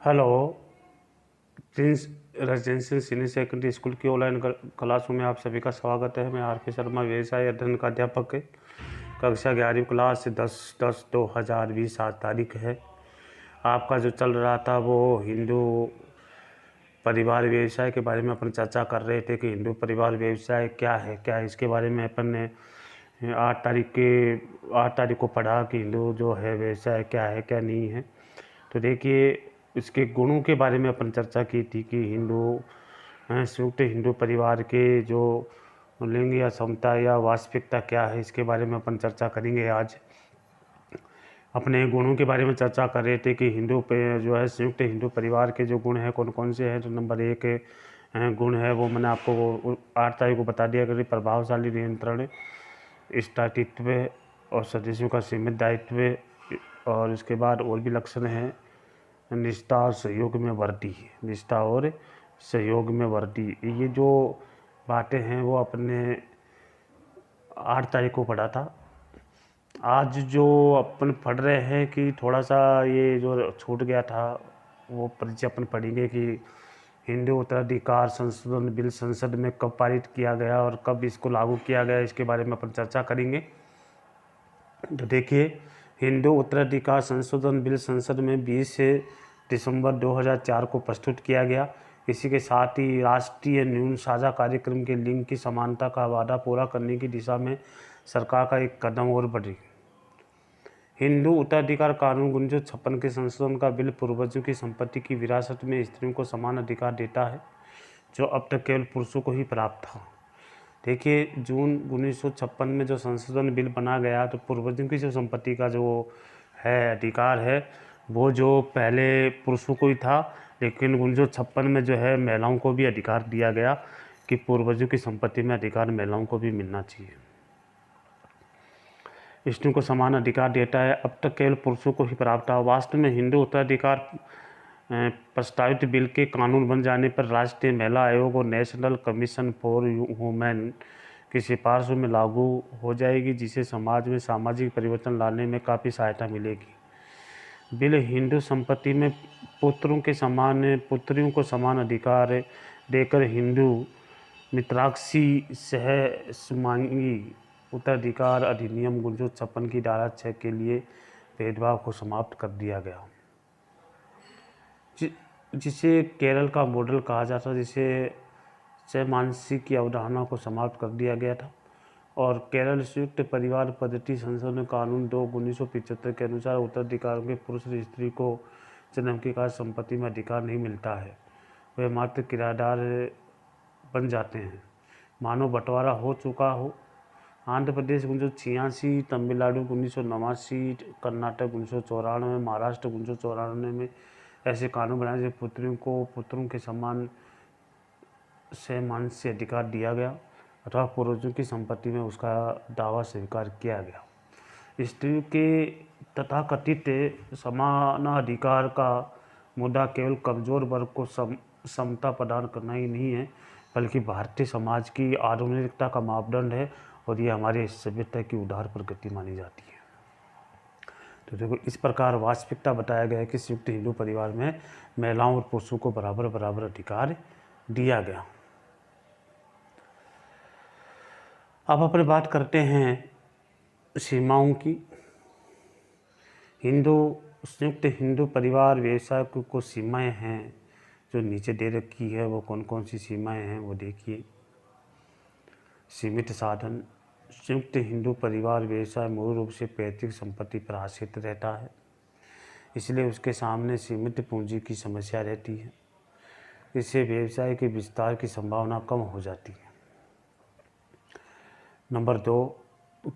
Hello. Prince residential senior secondary school की online क्लासों में आप सभी का स्वागत है। मैं आर के शर्मा व्यवसाय अध्ययन का अध्यापक है। कक्षा 11वीं क्लास 10/10/2020 आज तारीख है। आपका जो चल रहा था वो हिंदू परिवार व्यवसाय के बारे में अपन चर्चा कर रहे थे कि हिंदू परिवार व्यवसाय क्या है, क्या है। इसके बारे में अपन ने 8 तारीख को पढ़ा कि हिंदू जो है व्यवसाय क्या है, क्या नहीं है। तो देखिए, इसके गुणों के बारे में अपन चर्चा की थी कि संयुक्त हिंदू परिवार के जो लिंग या समता या वास्तविकता क्या है, इसके बारे में अपन चर्चा करेंगे। आज अपने गुणों के बारे में चर्चा कर रहे थे कि हिंदू पे जो है संयुक्त हिंदू परिवार के जो गुण हैं कौन कौन से हैं। तो नंबर 1 गुण है वो मैंने आपको वो 8 तारीख को बता दिया कि प्रभावशाली नियंत्रण, स्थायित्व और सदस्यों का सीमित दायित्व। और उसके बाद और भी लक्षण हैं, निष्ठा और सहयोग में वृद्धि। निष्ठा और सहयोग में वृद्धि, ये जो बातें हैं वो अपने 8 तारीख को पढ़ा था। आज जो अपन पढ़ रहे हैं कि थोड़ा सा ये जो छूट गया था वो परिचय अपन पढ़ेंगे कि हिंदू उत्तराधिकार संशोधन बिल संसद में कब पारित किया गया और कब इसको लागू किया गया, इसके बारे में अपन चर्चा करेंगे। तो देखिए, हिंदू उत्तराधिकार संशोधन बिल संसद में 20 दिसंबर 2004 को प्रस्तुत किया गया। इसी के साथ ही राष्ट्रीय न्यून साझा कार्यक्रम के लिंग की समानता का वादा पूरा करने की दिशा में सरकार का एक कदम और बढ़ी। हिंदू उत्तराधिकार कानून 1956 के संशोधन का बिल पूर्वजों की संपत्ति की विरासत में स्त्रियों को समान अधिकार देता है, जो अब तक केवल पुरुषों को ही प्राप्त था। देखिए, जून 1956 में जो संशोधन बिल बना गया तो पूर्वजों की जो संपत्ति का जो है अधिकार है वो जो पहले पुरुषों को ही था, लेकिन 1956 में जो है महिलाओं को भी अधिकार दिया गया कि पूर्वजों की संपत्ति में अधिकार महिलाओं को भी मिलना चाहिए। स्त्रियों को समान अधिकार देता है, अब तक केवल पुरुषों को ही प्राप्त था। वास्तव में हिंदू उत्तराधिकार प्रस्तावित बिल के कानून बन जाने पर राष्ट्रीय महिला आयोग और नेशनल कमीशन फॉर वुमेन की सिफारिशों में लागू हो जाएगी, जिससे समाज में सामाजिक परिवर्तन लाने में काफ़ी सहायता मिलेगी। बिल हिंदू संपत्ति में पुत्रियों को समान अधिकार देकर हिंदू मित्राक्षी सहसमांगी उत्तराधिकार अधिनियम 1956 की धारा 6 के लिए भेदभाव को समाप्त कर दिया गया, जिसे केरल का मॉडल कहा जाता है, जिसे सहमानसी की अवधारणा को समाप्त कर दिया गया था। और केरल संयुक्त परिवार पद्धति संशोधन कानून 2/1975 के अनुसार उत्तराधिकारों के पुरुष और स्त्री को जन्म के कारण संपत्ति में अधिकार नहीं मिलता है, वे मात्र किराएदार बन जाते हैं। मानव बंटवारा हो चुका हो। आंध्र प्रदेश 1986, तमिलनाडु 1989, कर्नाटक 1994, महाराष्ट्र 1994 में ऐसे कानून बनाए जिसमें पुत्रियों को पुत्रों के समान सहमानसी अधिकार दिया गया अथवा पूर्वजों की संपत्ति में उसका दावा स्वीकार किया गया। स्त्रियों के तथाकथित समानाधिकार का मुद्दा केवल कमज़ोर वर्ग को समता प्रदान करना ही नहीं है, बल्कि भारतीय समाज की आधुनिकता का मापदंड है और ये हमारे सभ्यता की उदार प्रगति मानी जाती है। तो देखो, इस प्रकार वास्तविकता बताया गया है कि संयुक्त हिंदू परिवार में महिलाओं और पुरुषों को बराबर बराबर अधिकार दिया गया। अब अपन बात करते हैं सीमाओं की। संयुक्त हिंदू परिवार व्यवसाय को सीमाएं हैं जो नीचे दे रखी है, वो कौन कौन सी सीमाएं हैं वो देखिए। सीमित साधन। संयुक्त हिंदू परिवार व्यवसाय मूल रूप से पैतृक संपत्ति पर आश्रित रहता है, इसलिए उसके सामने सीमित पूंजी की समस्या रहती है। इससे व्यवसाय के विस्तार की संभावना कम हो जाती है। नंबर 2,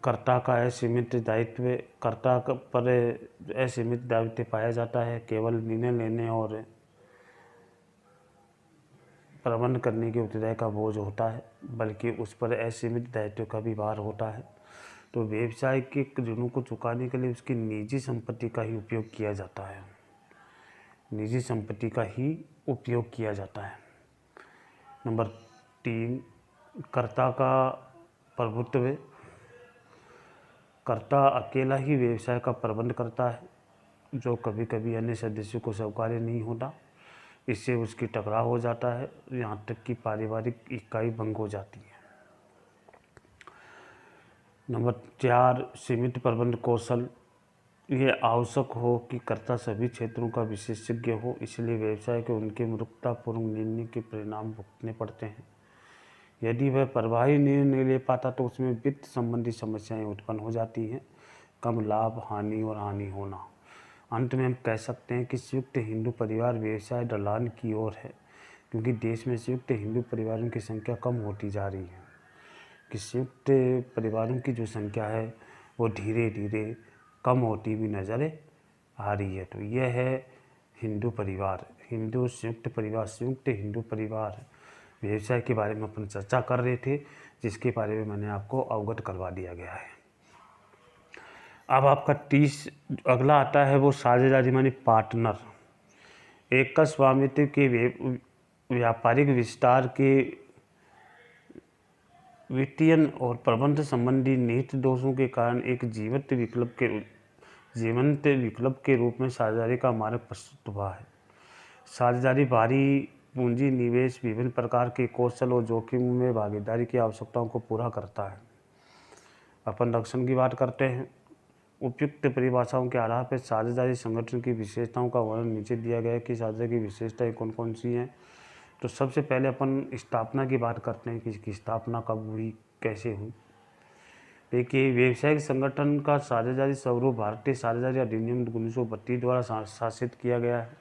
कर्ता का असीमित दायित्व। कर्ता पर असीमित दायित्व पाया जाता है, केवल निर्णय लेने और प्रबंध करने के उत्तरदायी का बोझ होता है, बल्कि उस पर असीमित दायित्व का भी भार होता है। तो व्यवसाय के ऋणों को चुकाने के लिए उसकी निजी संपत्ति का ही उपयोग किया जाता है। निजी संपत्ति का ही उपयोग किया जाता है। नंबर 3, कर्ता का प्रभुत्व। कर्ता अकेला ही व्यवसाय का प्रबंध करता है जो कभी कभी अन्य सदस्यों को स्वीकार्य नहीं होता। इससे उसकी टकराव हो जाता है, यहाँ तक कि पारिवारिक इकाई भंग हो जाती है। नंबर 4, सीमित प्रबंध कौशल। ये आवश्यक हो कि कर्ता सभी क्षेत्रों का विशेषज्ञ हो, इसलिए व्यवसाय को उनके मूर्खतापूर्ण निर्णय के परिणाम भुगतने पड़ते हैं। यदि वह प्रभावी निर्णय नहीं ले पाता तो उसमें वित्त संबंधी समस्याएं उत्पन्न हो जाती हैं, कम लाभ, हानि और हानि होना। अंत में हम कह सकते हैं कि संयुक्त हिंदू परिवार व्यवसाय ढलान की ओर है, क्योंकि देश में संयुक्त हिंदू परिवारों की संख्या कम होती जा रही है। कि संयुक्त परिवारों की जो संख्या है वो धीरे धीरे कम होती हुई नज़र आ रही है। तो यह है हिंदू परिवार, हिंदू संयुक्त परिवार, संयुक्त हिंदू परिवार व्यवसाय के बारे में अपन चर्चा कर रहे थे, जिसके बारे में मैंने आपको अवगत करवा दिया गया है। अब आपका 30 अगला आता है वो साझेदारी मानी पार्टनर। एकल स्वामित्व के व्यापारिक विस्तार के वित्तीय और प्रबंध संबंधी निहित दोषों के कारण एक जीवंत विकल्प के रूप में साझेदारी का मार्ग प्रस्तुत हुआ है। साझेदारी भारी पूंजी निवेश, विभिन्न प्रकार के कौशल और जोखिम में भागीदारी की आवश्यकताओं को पूरा करता है। अपन लक्षण की बात करते हैं। उपयुक्त परिभाषाओं के आधार पर साझेदारी संगठन की विशेषताओं का वर्णन नीचे दिया गया है कि साझेदारी की विशेषताएं कौन कौन सी हैं। तो सबसे पहले अपन स्थापना की बात करते हैं कि इसकी स्थापना कब हुई, कैसे हुई। देखिए, व्यवसायिक संगठन का साझेदारी स्वरूप भारतीय साझेदारी अधिनियम 1932 द्वारा शासित किया गया है।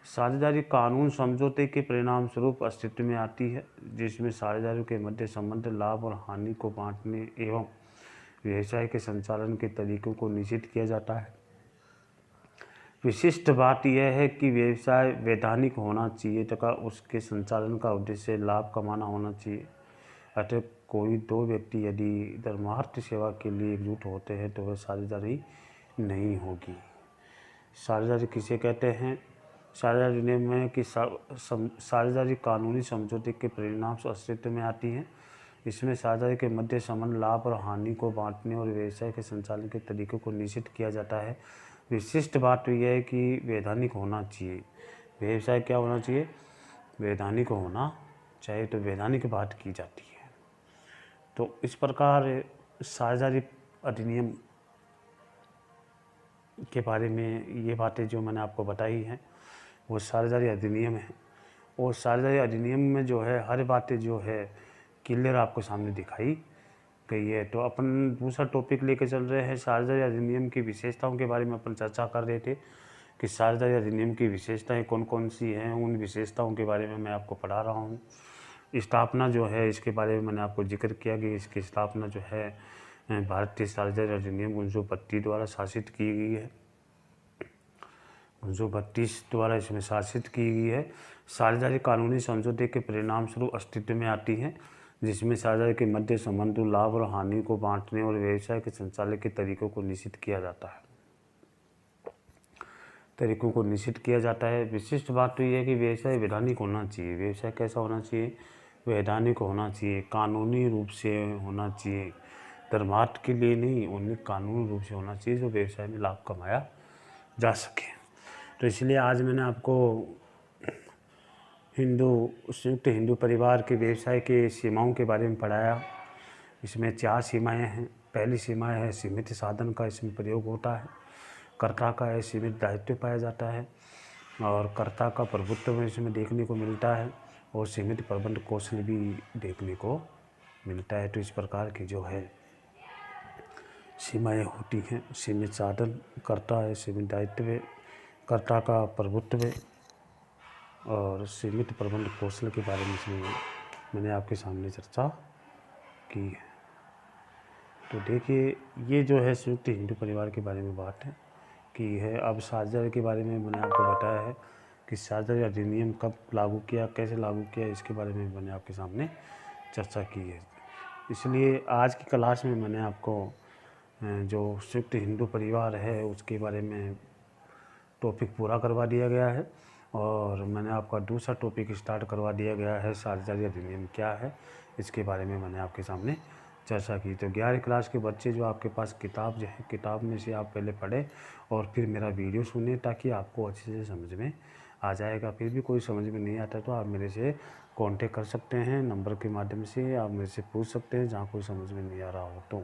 साझेदारी कानून समझौते के परिणाम स्वरूप अस्तित्व में आती है, जिसमें साझेदारियों के मध्य संबंध, लाभ और हानि को बांटने एवं व्यवसाय के संचालन के तरीकों को निश्चित किया जाता है। विशिष्ट बात यह है कि व्यवसाय वैधानिक होना चाहिए तथा उसके संचालन का उद्देश्य लाभ कमाना होना चाहिए। अतः कोई दो व्यक्ति यदि धर्मार्थ सेवा के लिए एकजुट होते हैं तो वह साझेदारी नहीं होगी। साझेदारी किसे कहते हैं? साझेदारी नियम है कि साझेदारी कानूनी समझौते के परिणाम से अस्तित्व में आती है। इसमें साझेदारी के मध्य संबंध, लाभ और हानि को बांटने और व्यवसाय के संचालन के तरीकों को निश्चित किया जाता है। विशिष्ट बात तो यह है कि वैधानिक होना चाहिए। व्यवसाय क्या होना चाहिए? वैधानिक होना चाहिए। तो वैधानिक बात की जाती है। तो इस प्रकार साझेदारी अधिनियम के बारे में ये बातें जो मैंने आपको बताई हैं वो साझेदारी अधिनियम है। और साझेदारी अधिनियम में जो है हर बातें जो है क्लियर आपको सामने दिखाई गई है। तो अपन दूसरा टॉपिक लेके चल रहे हैं, साझेदारी अधिनियम की विशेषताओं के बारे में अपन चर्चा कर रहे थे कि साझेदारी अधिनियम की विशेषताएं कौन कौन सी हैं। उन विशेषताओं के बारे में मैं आपको पढ़ा रहा हूँ। स्थापना जो है इसके बारे में मैंने आपको जिक्र किया कि इसकी स्थापना जो है भारतीय साझेदारी अधिनियम 1932 द्वारा शासित की गई है। 1932 द्वारा इसमें शासित की गई है। साझेदारी कानूनी समझौते के परिणाम स्वरूप अस्तित्व में आती है, जिसमें साझेदारी के मध्य संबंध, लाभ और हानि को बांटने और व्यवसाय के संचालन के तरीकों को निश्चित किया जाता है। विशिष्ट बात तो यह है कि व्यवसाय वैधानिक होना चाहिए। व्यवसाय कैसा होना चाहिए? वैधानिक होना चाहिए, कानूनी रूप से होना चाहिए, धर्मार्थ के लिए नहीं, उन्हें कानूनी रूप से होना चाहिए जो व्यवसाय में लाभ कमाया जा सके। तो इसलिए आज मैंने आपको संयुक्त हिंदू परिवार के व्यवसाय के सीमाओं के बारे में पढ़ाया। इसमें 4 सीमाएं हैं। पहली सीमा है सीमित साधन का इसमें प्रयोग होता है। कर्ता का है सीमित दायित्व पाया जाता है और कर्ता का प्रभुत्व इसमें देखने को मिलता है और सीमित प्रबंध कौशल भी देखने को मिलता है। तो इस प्रकार की जो है सीमाएं होती हैं। सीमित साधन, कर्ता है, सीमित दायित्व, कर्ता का प्रभुत्व और सीमित प्रबंध कौशल के बारे में इसमें मैंने आपके सामने चर्चा की है। तो देखिए, ये जो है संयुक्त हिंदू परिवार के बारे में बात है कि है। अब साझेदारी के बारे में मैंने आपको बताया है कि साझेदारी अधिनियम कब लागू किया, कैसे लागू किया, इसके बारे में मैंने आपके सामने चर्चा की है। इसलिए आज की क्लास में मैंने आपको जो संयुक्त हिंदू परिवार है उसके बारे में टॉपिक पूरा करवा दिया गया है और मैंने आपका दूसरा टॉपिक स्टार्ट करवा दिया गया है, साझेदारी अधिनियम क्या है, इसके बारे में मैंने आपके सामने चर्चा की। तो 11वीं क्लास के बच्चे जो आपके पास किताब जो है, किताब में से आप पहले पढ़ें और फिर मेरा वीडियो सुने, ताकि आपको अच्छे से समझ में आ जाएगा। फिर भी कोई समझ में नहीं आता तो आप मेरे से कांटेक्ट कर सकते हैं, नंबर के माध्यम से आप मेरे से पूछ सकते हैं जहाँ कोई समझ में नहीं आ रहा हो तो।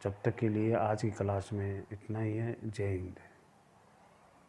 जब तक के लिए आज की क्लास में इतना ही है। जय हिंद।